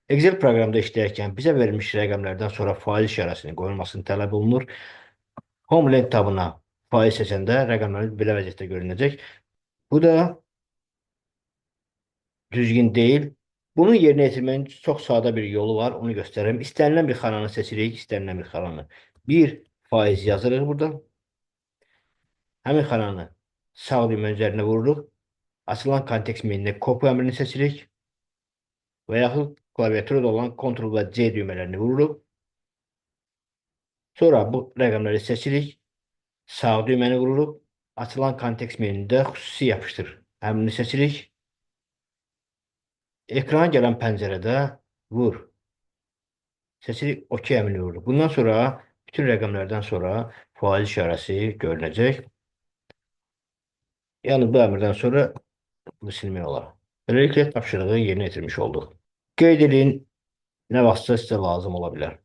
Excel proqramda işləyərkən bizə verilmiş rəqəmlərdən sonra faiz işarəsinin qoyulmasını tələb olunur. Homeland tabına faiz seçəndə rəqəmlərimiz belə vəziyyətdə görünəcək. Bu da düzgün deyil. Bunu yerinə yetirmənin çox sadə bir yolu var. Onu göstərirəm. İstənilən bir xananı seçirik, istənilən bir xananı. Bir faiz yazırıq burada. Həmin xananı sağ düymə üzərinə vururuq. Açılan kontekst menündə kopya əmrini seçirik. Və yaxud klaviaturada olan Ctrl və C düymələrini vururuq. Sonra bu rəqəmləri seçirik. Sağ düyməni vururuq. Açılan kontekst menündə xüsusi yapışdır əmrini seçirik. Ekrana gələn pəncərədə vur. Seçirik OK əmrini vururuq. Bundan sonra bütün rəqəmlərdən sonra faiz işarəsi görünəcək. Yəni bu əmrdən sonra bunu silmək olar. Beləliklə tapşırığı yerinə yetirmiş olduq. Qeyd edin, nə vaxtsa sizə lazım ola bilər.